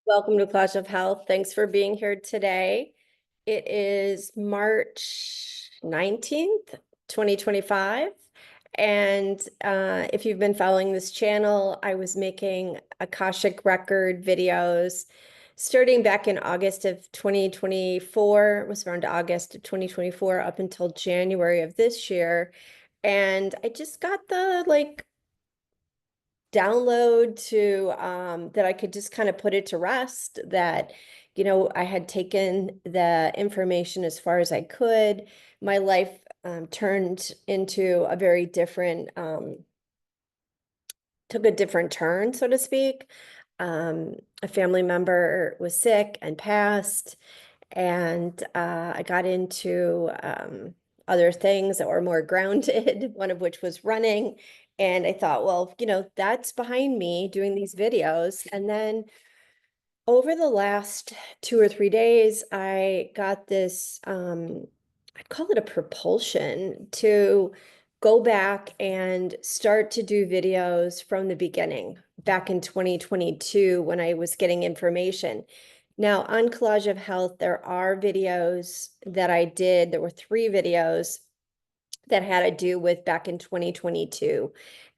Welcome to Clash of Health. Thanks for being here today. It is March 19th, 2025. And if you've been following this channel, I was making Akashic Record videos starting back in August of 2024. It was around August of 2024 up until January of this year. And I just got the download to that I could just kind of put it to rest, that I had taken the information as far as I could. My life turned into a very different took a different turn, so to speak. A family member was sick and passed, and I got into other things that were more grounded, one of which was running. And I thought, well, that's behind me doing these videos. And then over the last 2 or 3 days, I got this, I'd call it a propulsion to go back and start to do videos from the beginning, back in 2022 when I was getting information. Now, on Collage of Health, there are videos that I did. There were 3 videos that had to do with back in 2022.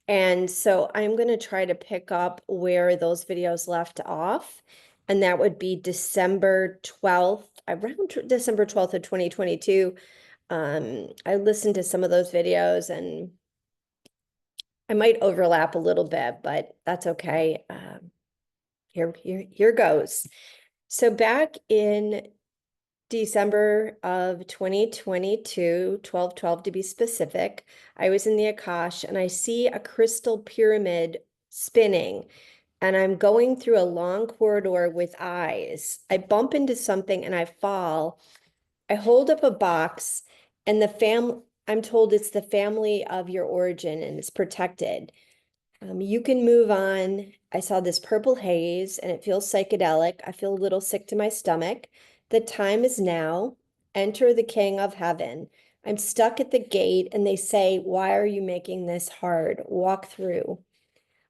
And so I'm going to try to pick up where those videos left off. And that would be December 12th, around December 12th of 2022. I listened to some of those videos and I might overlap a little bit, but that's okay. Here goes. So back in December of 2022, 12/12 to be specific, I was in the Akash and I see a crystal pyramid spinning, and I'm going through a long corridor with eyes. I bump into something and I fall. I hold up a box, and I'm told it's the family of your origin and it's protected. You can move on. I saw this purple haze and it feels psychedelic. I feel a little sick to my stomach. The time is now. Enter the King of Heaven. I'm stuck at the gate and they say, "Why are you making this hard? Walk through."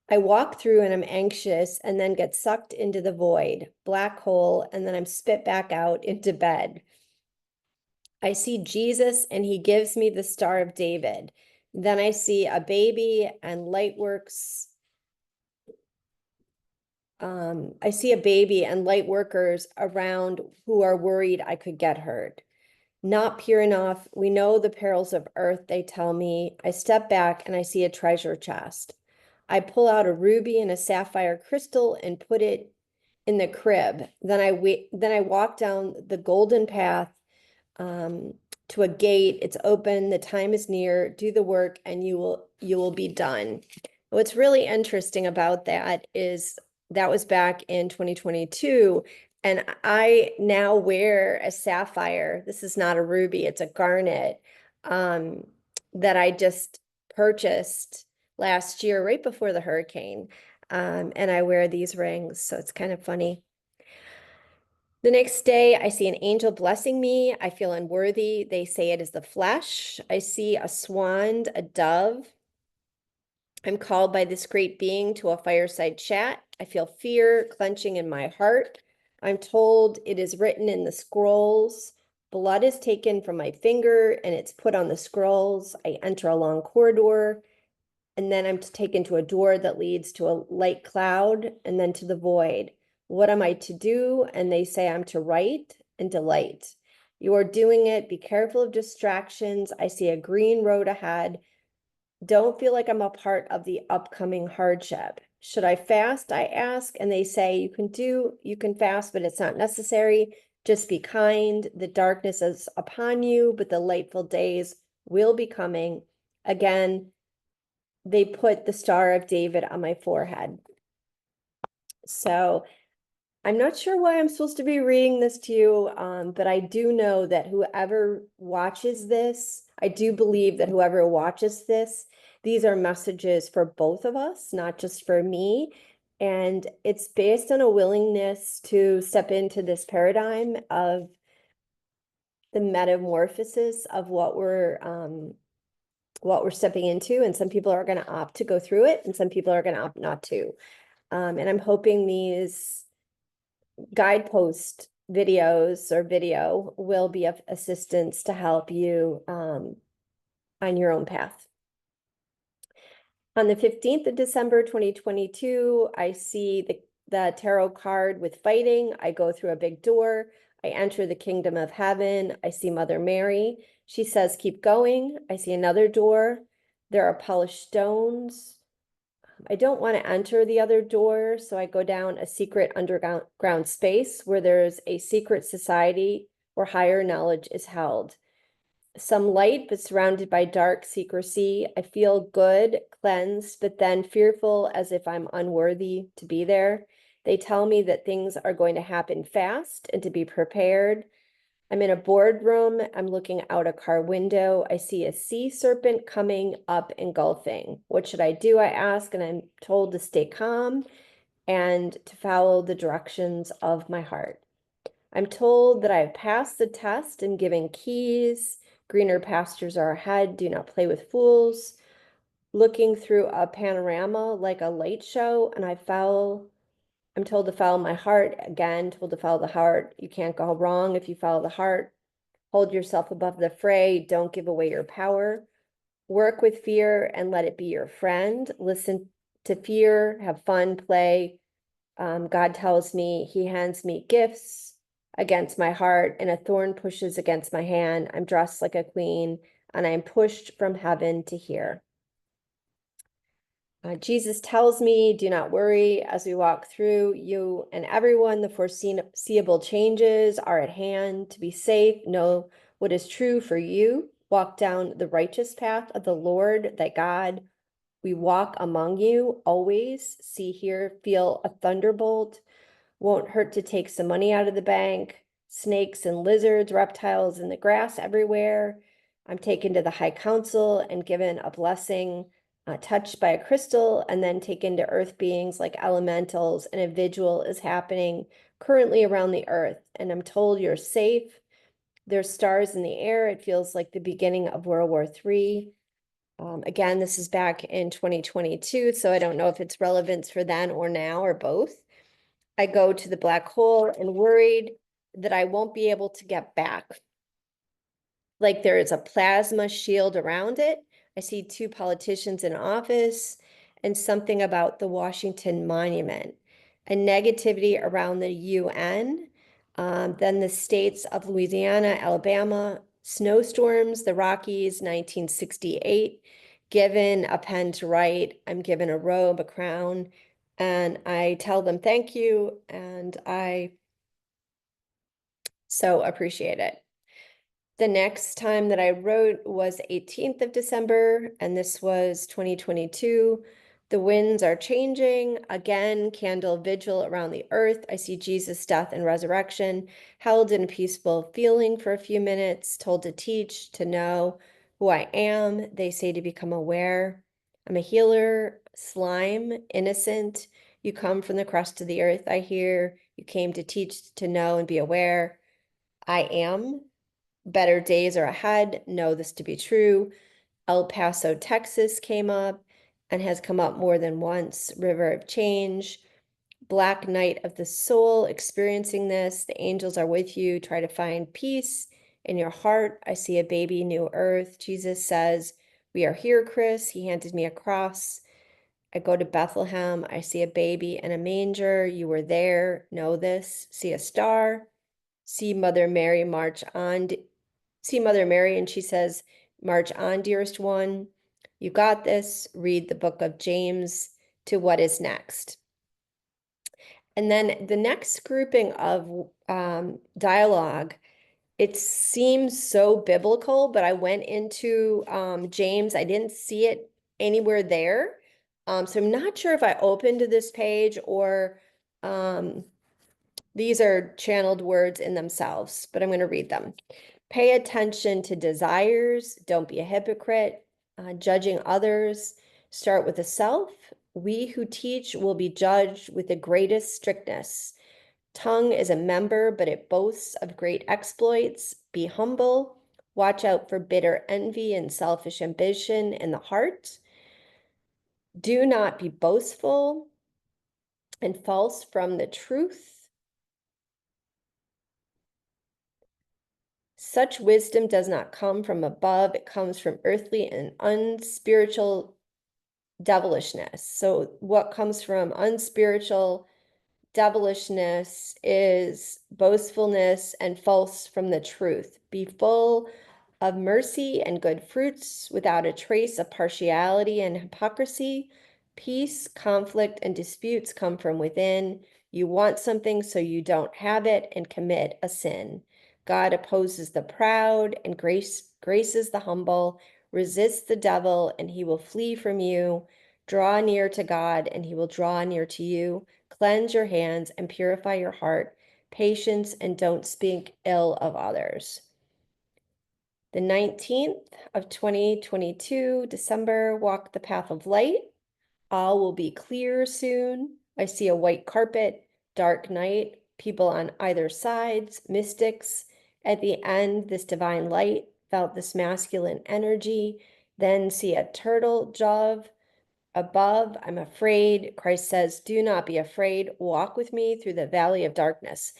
I walk through and I'm anxious and then get sucked into the void, black hole, and then I'm spit back out into bed. I see Jesus and he gives me the Star of David. Then I see a baby and light works. I see a baby and light workers around who are worried I could get hurt. Not pure enough. We know the perils of earth, they tell me. I step back and I see a treasure chest. I pull out a ruby and a sapphire crystal and put it in the crib. Then I walk down the golden path um, to a gate. It's open. The time is near. Do the work, and you will be done. What's really interesting about that is that was back in 2022, and I now wear a sapphire. This is not a ruby; it's a garnet um, that I just purchased last year, right before the hurricane. And I wear these rings, so it's kind of funny. The next day, I see an angel blessing me. I feel unworthy. They say it is the flesh. I see a swan, a dove. I'm called by this great being to a fireside chat. I feel fear clenching in my heart. I'm told it is written in the scrolls. Blood is taken from my finger and it's put on the scrolls. I enter a long corridor, and then I'm taken to a door that leads to a light cloud and then to the void. What am I to do? And they say I'm to write and delight. You are doing it. Be careful of distractions. I see a green road ahead. Don't feel like I'm a part of the upcoming hardship. Should I fast? I ask, and they say you can fast, but it's not necessary. Just be kind. The darkness is upon you, but the lightful days will be coming. Again, they put the Star of David on my forehead. So I'm not sure why I'm supposed to be reading this to you, but I do know that whoever watches this, I do believe that whoever watches this, these are messages for both of us, not just for me. And it's based on a willingness to step into this paradigm of the metamorphosis of what we're stepping into. And some people are going to opt to go through it, and some people are going to opt not to. And I'm hoping these guidepost videos or video will be of assistance to help you on your own path. On the 15th of December, 2022, I see the tarot card with fighting. I go through a big door. I enter the kingdom of heaven. I see Mother Mary. She says, keep going. I see another door. There are polished stones. I don't want to enter the other door, so I go down a secret underground space where there's a secret society where higher knowledge is held. Some light, but surrounded by dark secrecy. I feel good, cleansed, but then fearful as if I'm unworthy to be there. They tell me that things are going to happen fast and to be prepared. I'm in a boardroom. I'm looking out a car window. I see a sea serpent coming up, engulfing. What should I do? I ask, and I'm told to stay calm and to follow the directions of my heart. I'm told that I have passed the test and given keys. Greener pastures are ahead. Do not play with fools. Looking through a panorama like a light show, and I'm told to follow my heart. Again, told to follow the heart. You can't go wrong if you follow the heart. Hold yourself above the fray. Don't give away your power. Work with fear and let it be your friend. Listen to fear, have fun, play. God tells me he hands me gifts against my heart, and a thorn pushes against my hand. I'm dressed like a queen, and I'm pushed from heaven to here. Jesus tells me, do not worry as we walk through you and everyone. The foreseeable changes are at hand. To be safe, know what is true for you. Walk down the righteous path of the Lord, thy God. We walk among you always. See, hear, feel a thunderbolt. Won't hurt to take some money out of the bank. Snakes and lizards, reptiles in the grass everywhere. I'm taken to the high council and given a blessing, touched by a crystal, and then taken to earth beings like elementals, and a vigil is happening currently around the earth. And I'm told you're safe. There's stars in the air. It feels like the beginning of World War III. Again, this is back in 2022, so I don't know if it's relevant for then or now or both. I go to the black hole and worried that I won't be able to get back. Like there is a plasma shield around it. I see two politicians in office and something about the Washington Monument, a negativity around the UN, then the states of Louisiana, Alabama, snowstorms, the Rockies, 1968, given a pen to write. I'm given a robe, a crown, and I tell them thank you, and I so appreciate it. The next time that I wrote was 18th of December, and this was 2022. The winds are changing. Again, candle vigil around the earth. I see Jesus' death and resurrection, held in a peaceful feeling for a few minutes, told to teach, to know who I am. They say to become aware. I'm a healer, slime, innocent. You come from the crust of the earth, I hear. You came to teach, to know, and be aware. I am. Better days are ahead. Know this to be true. El Paso, Texas came up and has come up more than once. River of Change. Black Night of the Soul, experiencing this. The angels are with you. Try to find peace in your heart. I see a baby, new earth. Jesus says, we are here, Chris. He handed me a cross. I go to Bethlehem. I see a baby in a manger. You were there. Know this. See a star. See Mother Mary march on. See Mother Mary, and she says, march on, dearest one. You got this. Read the book of James to what is next. And then the next grouping of dialogue, it seems so biblical, but I went into James. I didn't see it anywhere there. So I'm not sure if I opened to this page or these are channeled words in themselves, but I'm going to read them. Pay attention to desires. Don't be a hypocrite. Judging others. Start with the self. We who teach will be judged with the greatest strictness. Tongue is a member, but it boasts of great exploits. Be humble. Watch out for bitter envy and selfish ambition in the heart. Do not be boastful and false from the truth. Such wisdom does not come from above, it comes from earthly and unspiritual devilishness. So, what comes from unspiritual devilishness is boastfulness and false from the truth. Be full of mercy and good fruits without a trace of partiality and hypocrisy. Peace, conflict, and disputes come from within. You want something so you don't have it and commit a sin. God opposes the proud and graces the humble. Resist the devil and he will flee from you. Draw near to God and he will draw near to you. Cleanse your hands and purify your heart. Patience and don't speak ill of others. The 19th of 2022, December, walk the path of light. All will be clear soon. I see a white carpet, dark night, people on either sides, mystics. At the end, this divine light felt this masculine energy. Then see a turtle dove above. I'm afraid. Christ says, do not be afraid. Walk with me through the valley of darkness.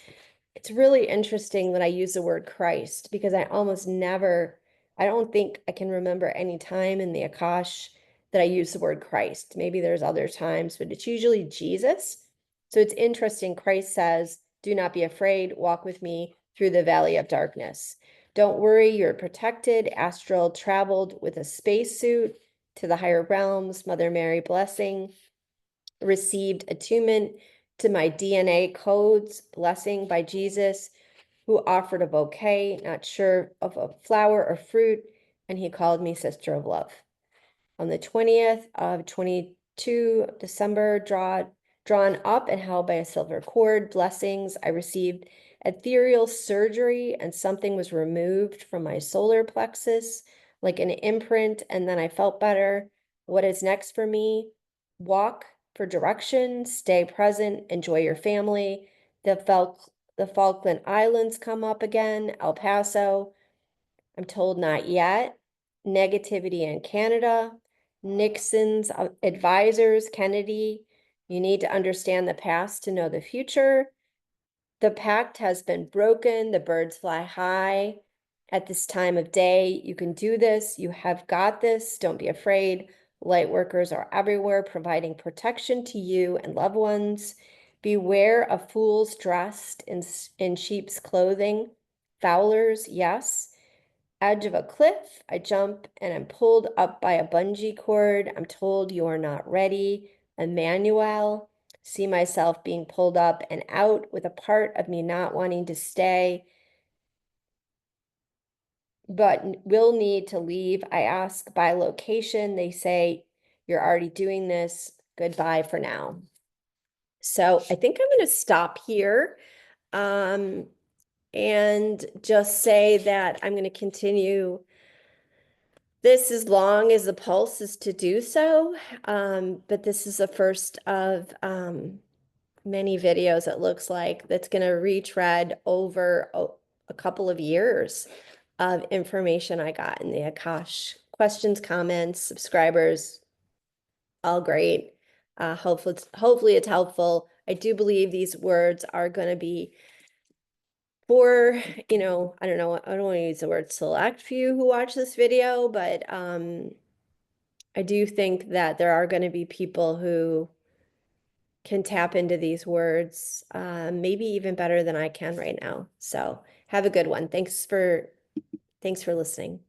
It's really interesting that I use the word Christ because I almost never, I don't think I can remember any time in the Akash that I use the word Christ. Maybe there's other times, but it's usually Jesus. So it's interesting. Christ says, do not be afraid. Walk with me through the valley of darkness. Don't worry, you're protected. Astral traveled with a spacesuit to the higher realms. Mother Mary blessing. Received attunement to my DNA codes, blessing by Jesus, who offered a bouquet, not sure of a flower or fruit, and he called me Sister of Love. On the 20th of 22 December, drawn up and held by a silver cord, blessings. I received ethereal surgery and something was removed from my solar plexus, like an imprint, and then I felt better. What is next for me? Walk for direction, stay present, enjoy your family. The Falkland Islands come up again, El Paso. I'm told not yet. Negativity in Canada. Nixon's advisors, Kennedy. You need to understand the past to know the future. The pact has been broken. The birds fly high at this time of day. You can do this. You have got this. Don't be afraid. Light workers are everywhere, providing protection to you and loved ones. Beware of fools dressed in sheep's clothing. Fowlers, yes. Edge of a cliff. I jump and I'm pulled up by a bungee cord. I'm told you are not ready. Emmanuel. See myself being pulled up and out with a part of me not wanting to stay, but will need to leave. I ask by location. They say, you're already doing this. Goodbye for now. So I think I'm going to stop here. And just say that I'm going to continue this as long as the pulse is to do so. But this is the first of many videos, it looks like, that's going to retread over a couple of years of information I got in the Akash. Questions, comments, subscribers, all great. Hopefully it's helpful. I do believe these words are going to be for, I don't know, I don't want to use the word select few who watch this video, but I do think that there are going to be people who can tap into these words, maybe even better than I can right now. So have a good one. Thanks for listening.